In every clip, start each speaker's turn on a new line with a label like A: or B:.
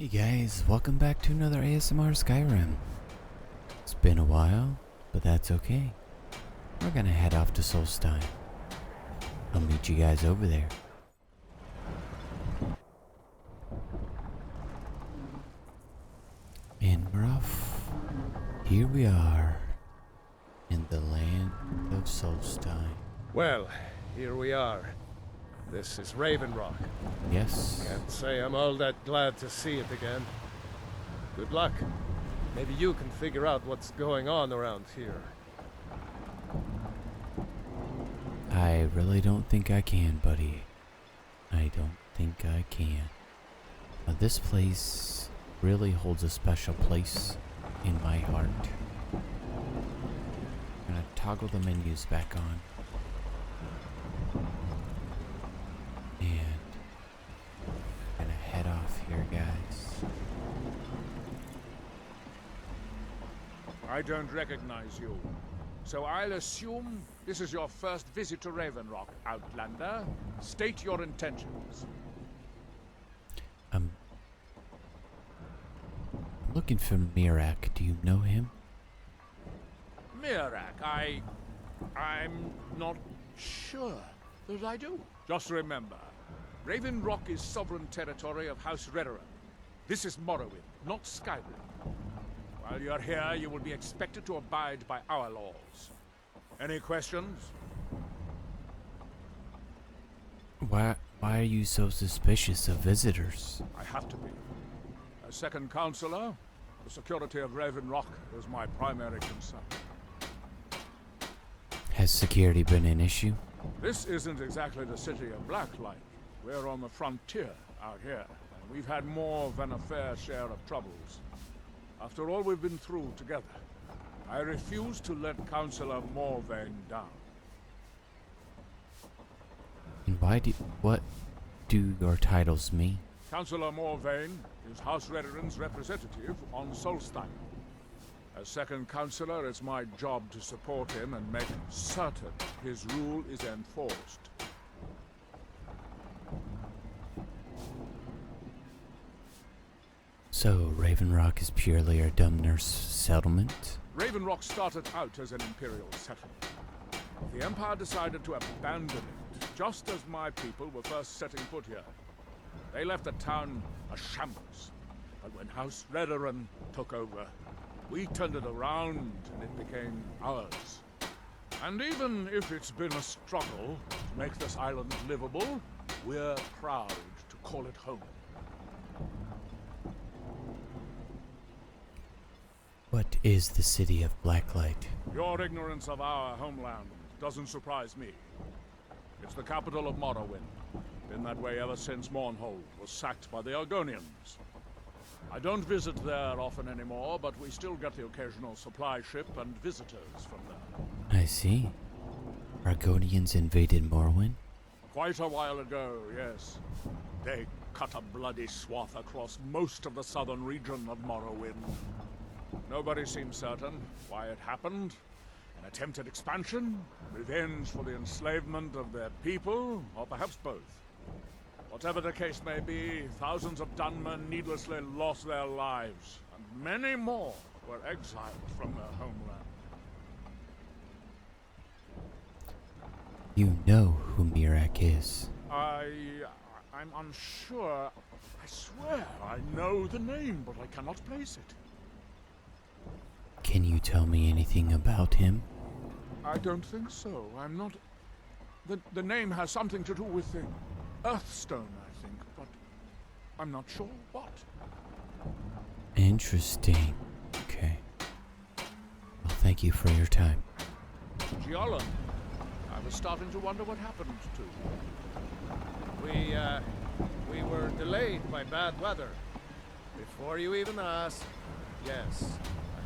A: Hey guys, welcome back to another ASMR Skyrim. It's been a while, but that's okay. We're gonna head off to Solstheim. I'll meet you guys over there. And we're off. Here we are, in the land of Solstheim.
B: Well, here we are. This is Raven Rock.
A: Yes.
B: Can't say I'm all that glad to see it again. Good luck. Maybe you can figure out what's going on around here.
A: I really don't think I can, buddy. I don't think I can. This place really holds a special place in my heart. I'm gonna toggle the menus back on. And I'm gonna head off here, guys.
C: I don't recognize you. So I'll assume this is your first visit to Raven Rock, Outlander. State your intentions.
A: I'm looking for Merethic. Do you know him?
C: Merethic, I'm not sure that I do. Just remember, Raven Rock is sovereign territory of House Redoran. This is Morrowind, not Skyrim. While you're here, you will be expected to abide by our laws. Any questions?
A: Why are you so suspicious of visitors?
C: I have to be. As second counselor, the security of Raven Rock is my primary concern.
A: Has security been an issue?
C: This isn't exactly the city of Blacklight. We're on the frontier out here, and we've had more than a fair share of troubles. After all we've been through together, I refuse to let Councillor Morvain down.
A: And what do your titles mean?
C: Councillor Morvain is House Redoran's representative on Solstheim. As second councillor, it's my job to support him and make certain his rule is enforced.
A: So, Raven Rock is purely a Dumner settlement?
C: Raven Rock started out as an imperial settlement. The Empire decided to abandon it, just as my people were first setting foot here. They left the town a shambles, but when House Redoran took over, we turned it around and it became ours. And even if it's been a struggle to make this island livable, we're proud to call it home.
A: What is the city of Blacklight?
C: Your ignorance of our homeland doesn't surprise me. It's the capital of Morrowind. Been that way ever since Mournhold was sacked by the Argonians. I don't visit there often anymore, but we still get the occasional supply ship and visitors from there.
A: I see. Argonians invaded Morrowind?
C: Quite a while ago, yes. They cut a bloody swath across most of the southern region of Morrowind. Nobody seems certain why it happened. An attempted expansion? Revenge for the enslavement of their people? Or perhaps both? Whatever the case may be, thousands of Dunmen needlessly lost their lives, and many more were exiled from their homeland.
A: You know who Merethic is.
C: I'm unsure. I swear I know the name, but I cannot place it.
A: Can you tell me anything about him?
C: I don't think so. I'm not... The name has something to do with the Earthstone, I think, but I'm not sure what.
A: Interesting. Okay. Well, thank you for your time.
C: Giallan, I was starting to wonder what happened to you.
B: We were delayed by bad weather. Before you even asked, yes,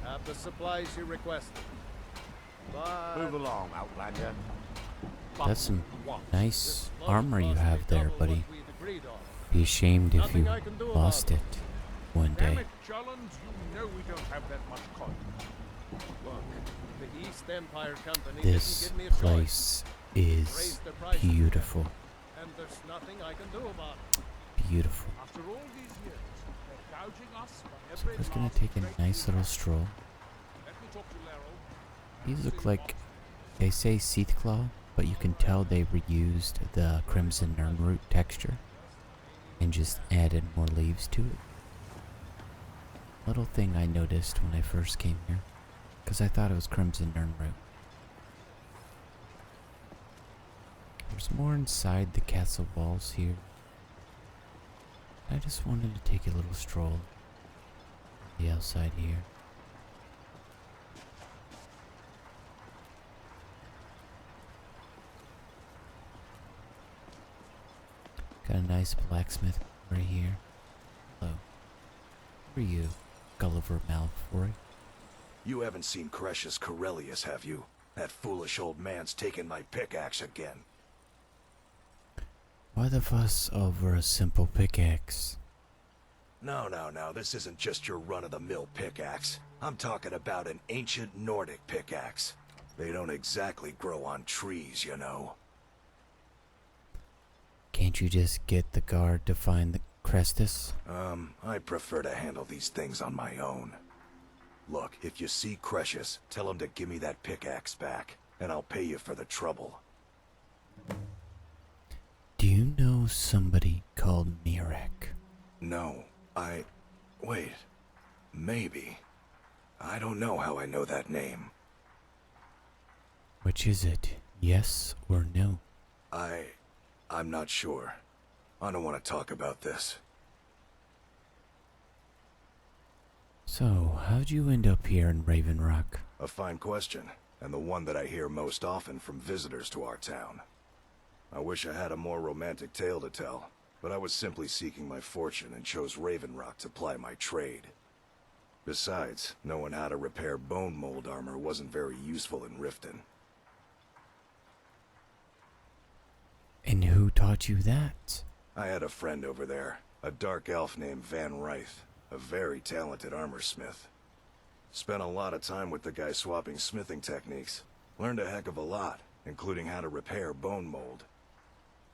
B: I have the supplies you requested. But
D: Move along, Outlander.
A: That's some nice armor you have there, buddy.
B: we'd agreed on.
A: Be ashamed if you
B: Nothing I can do
A: lost
B: about
A: it one
C: Damn
A: day.
C: it, Giallan, you know we don't have that much coin.
B: Look, the East Empire Company
A: This
B: didn't give me a choice.
A: place is
B: Raised the price
A: beautiful.
B: and there's nothing I can do about it.
A: Beautiful.
C: After all these years, the doubt
A: So we're just gonna take a nice little stroll. These look like, they say Seathclaw, but you can tell they reused the Crimson Nirnroot texture and just added more leaves to it. Little thing I noticed when I first came here, because I thought it was Crimson Nirnroot. There's more inside the castle walls here. I just wanted to take a little stroll on the outside here. Got a nice blacksmith right here. Hello. Who are you, Gulliver Malfoy?
D: You haven't seen Cretius Corellius, have you? That foolish old man's taken my pickaxe again.
A: Why the fuss over a simple pickaxe?
D: No, this isn't just your run-of-the-mill pickaxe. I'm talking about an ancient Nordic pickaxe. They don't exactly grow on trees, you know.
A: Can't you just get the guard to find the Crestus?
D: I prefer to handle these things on my own. Look, if you see Cretius, tell him to give me that pickaxe back, and I'll pay you for the trouble.
A: Do you know somebody called Merethic?
D: No, wait. Maybe. I don't know how I know that name.
A: Which is it? Yes or no?
D: I'm not sure. I don't want to talk about this.
A: So, how'd you end up here in Raven Rock?
D: A fine question, and the one that I hear most often from visitors to our town. I wish I had a more romantic tale to tell, but I was simply seeking my fortune and chose Raven Rock to ply my trade. Besides, knowing how to repair bone mold armor wasn't very useful in Riften.
A: And who taught you that?
D: I had a friend over there, a dark elf named Van Ryth, a very talented armorsmith. Spent a lot of time with the guy swapping smithing techniques. Learned a heck of a lot, including how to repair bone mold.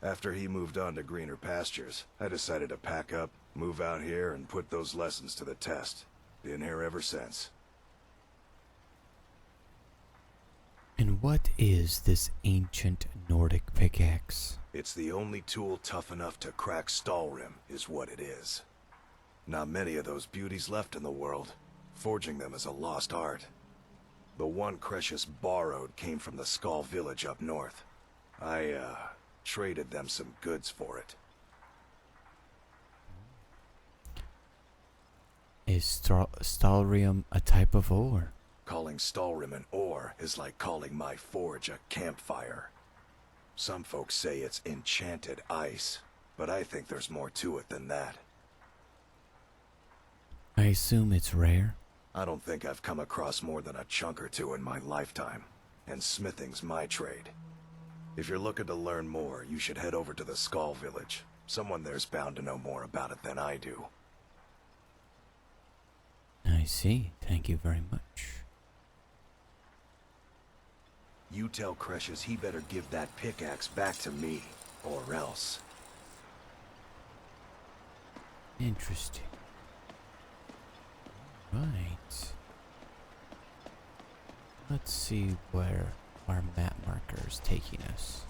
D: After he moved on to greener pastures, I decided to pack up, move out here, and put those lessons to the test. Been here ever since.
A: And what is this ancient Nordic pickaxe?
D: It's the only tool tough enough to crack Stalrim, is what it is. Not many of those beauties left in the world. Forging them is a lost art. The one Cretius borrowed came from the Skaal village up north. I, traded them some goods for it.
A: Is Stalrium a type of ore?
D: Calling Stalrim an ore is like calling my forge a campfire. Some folks say it's enchanted ice, but I think there's more to it than that.
A: I assume it's rare?
D: I don't think I've come across more than a chunk or two in my lifetime, and smithing's my trade. If you're looking to learn more, you should head over to the Skaal village. Someone there's bound to know more about it than I do.
A: I see. Thank you very much.
D: You tell Cretius he better give that pickaxe back to me, or else.
A: Interesting. Right. Let's see where our map marker is taking us.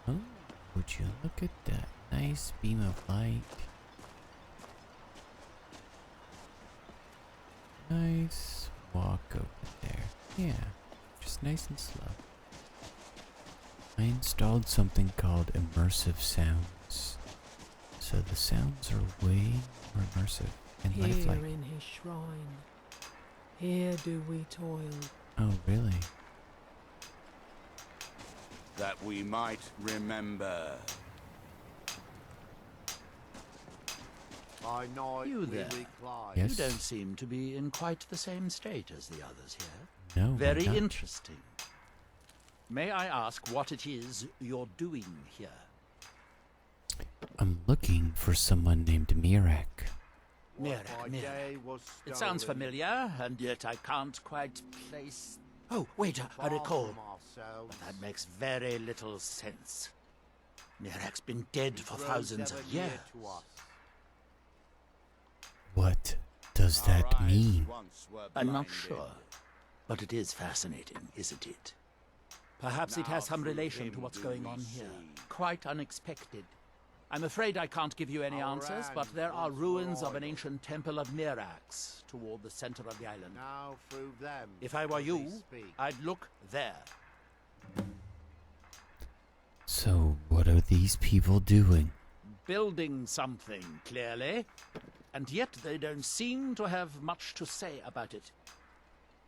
A: Oh, would you look at that nice beam of light? Nice walk over there. Yeah, just nice and slow. I installed something called immersive sounds. So the sounds are way more immersive and
E: Here
A: lifelike.
E: in his shrine, here do we toil.
A: Oh, really?
F: That we might remember.
B: By night
G: You
B: we
G: there.
B: recline.
A: Yes.
G: You don't seem to be in quite the same state as the others here.
A: No,
G: Very
A: why not?
G: interesting. May I ask what it is you're doing here?
A: I'm looking for someone named Merethic.
B: What by
G: Merethic.
B: day was
G: It sounds
B: stolen,
G: familiar, and yet I can't quite place... Oh, wait, I
B: far
G: recall.
B: from ourselves.
G: But that makes very little sense. Merethic's been dead
B: He
G: for
B: grows
G: thousands
B: ever
G: of
B: near
G: years.
B: to us.
A: What does
F: Our
A: that
F: eyes
A: mean?
F: once were
G: I'm not
F: blinded.
G: sure, but it is fascinating, isn't it? Perhaps it
F: Now
G: has some
F: through
G: relation
F: him
G: to what's
F: do
G: going
F: we
G: on here.
F: see.
G: Quite unexpected. I'm afraid I can't give you any
H: Our
G: answers, but
H: hands
G: there are
H: once were
G: ruins of an
H: idle.
G: ancient temple of Mirax toward the center of the island.
H: Now through them.
G: If I were
H: does he
G: you,
H: speak.
G: I'd look there.
A: So, what are these people doing?
G: Building something, clearly. And yet they don't seem to have much to say about it.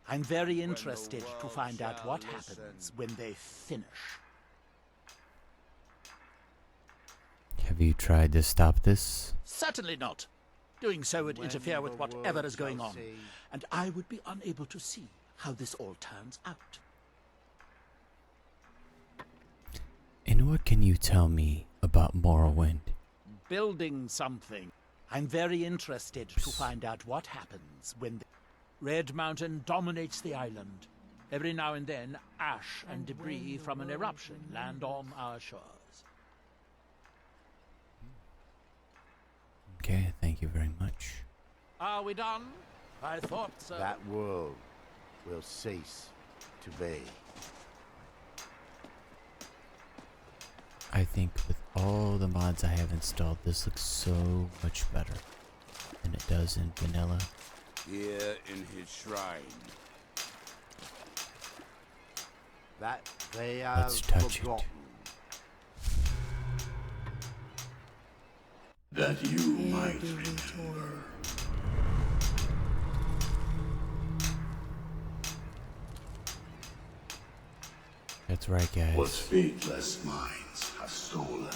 G: I'm very
F: the
G: interested to
F: world
G: find out
F: shall
G: what
F: listen.
G: happens when they finish.
A: Have you tried to stop this?
G: Certainly not. Doing so would
H: When
G: interfere with
H: the
G: whatever
H: world
G: is going
H: shall
G: on,
H: see.
G: and I would be unable to see how this all turns out.
A: And what can you tell me about Morrowind?
G: Building something. I'm very interested to find out what happens when the Red Mountain dominates the island. Every now and then, ash and debris from an eruption land on our shores.
A: Okay, thank you very much.
G: Are we done? I thought so.
H: That world will cease to be.
A: I think with all the mods I have installed, this looks so much better than it does in vanilla.
F: Here in his shrine.
H: That they have
A: Let's touch it.
H: forgotten.
I: That you
E: Here
I: might
E: do we
I: remember.
E: toil.
A: That's right, guys.
I: What faithless minds have stolen.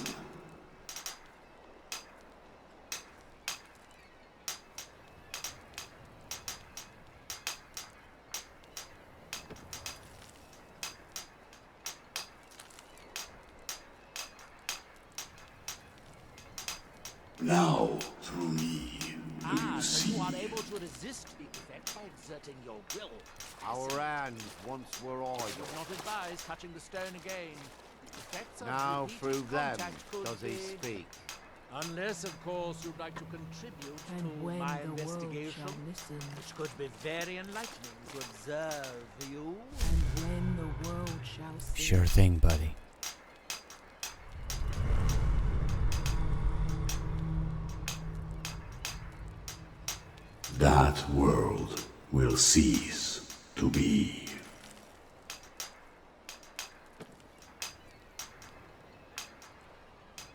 I: Now, through me, do you
G: So
I: see?
G: you are able to resist the effect by exerting your will.
H: Our hands once were
G: I
H: idle.
G: would not advise touching the stone again. The effects of
H: Now
G: repeated
H: through them
G: contact could
H: does he
G: be-
H: speak.
G: Unless, of course, you'd like to contribute
E: And
G: to
E: when
G: my
E: the world
G: investigation,
E: shall listen,
G: which could be very enlightening to observe you.
E: and when the world shall see.
A: Sure thing, buddy.
I: That world will cease to be.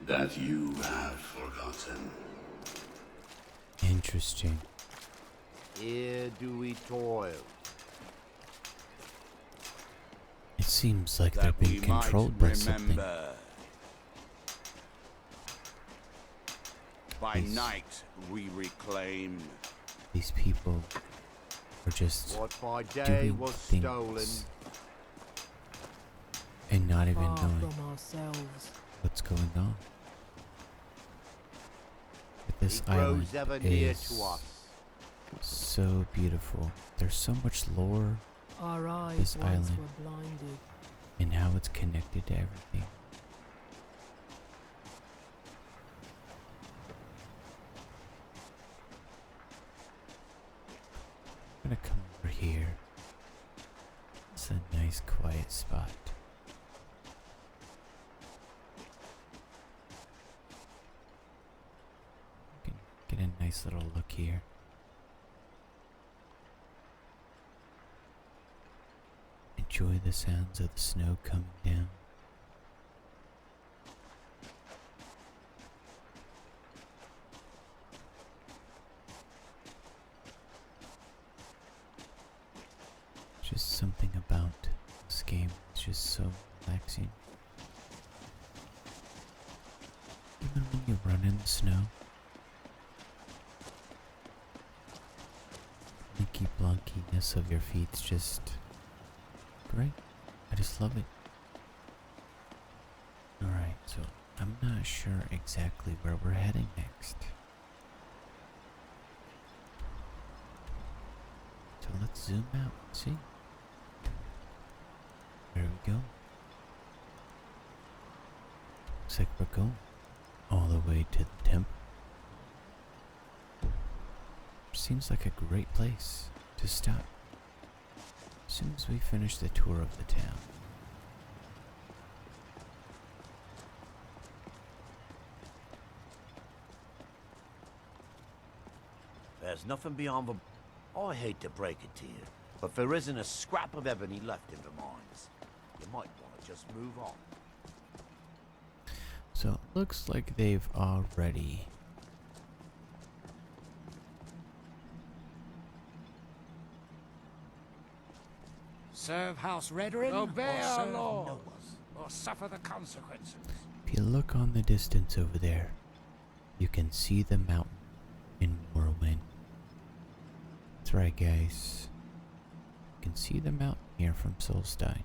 I: That you have forgotten.
A: Interesting.
H: Here do we toil.
A: It seems like they're
F: That we
A: being
F: might
A: controlled by something.
F: remember. By
A: Yes.
F: night we reclaim.
A: These people are just
H: What by day
A: doing
H: was
A: things
H: stolen.
A: and not even
E: Far
A: knowing
E: from ourselves.
A: what's going on. But this
H: He
A: island
H: grows ever near
A: is
H: to us.
A: so beautiful. There's so much lore
E: Our eyes
A: This
E: once
A: island.
E: were blinded.
A: in how it's connected to everything. I'm gonna come over here. It's a nice quiet spot. You can get a nice little look here. Enjoy the sounds of the snow coming down. Just something about this game. It's just so relaxing. Even when you run in the snow. The blinky blonkiness of your feet's just great. I just love it. Alright, so I'm not sure exactly where we're heading next. So let's zoom out and see. There we go. Looks like we're going all the way to the temple. seems like a great place to stop as soon as we finish the tour of the town.
H: There's nothing beyond the... I hate to break it to you, but there isn't a scrap of ebony left in the mines. You might want to just move on.
A: So it looks like they've already
J: serve House Redorin,
B: Obey
J: or
B: our
J: serve
B: laws.
J: no one, or suffer the consequences.
A: If you look on the distance over there, you can see the mountain in Morrowind. That's right, guys. You can see the mountain here from Solstheim.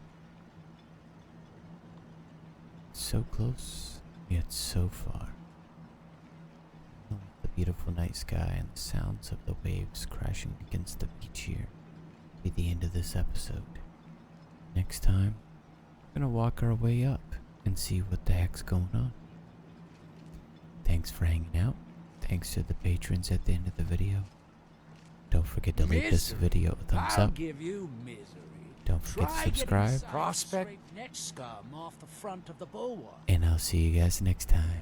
A: So close, yet so far. The beautiful night sky and the sounds of the waves crashing against the beach here will be the end of this episode. Next time, we're gonna walk our way up and see what the heck's going on. Thanks for hanging out. Thanks to the patrons at the end of the video. Don't forget to leave this video a thumbs
J: I'll
A: up.
J: give you misery.
A: Don't forget to
J: Try getting
A: subscribe.
J: some straight neck scum off the front of the bulwark.
A: And I'll see you guys next time.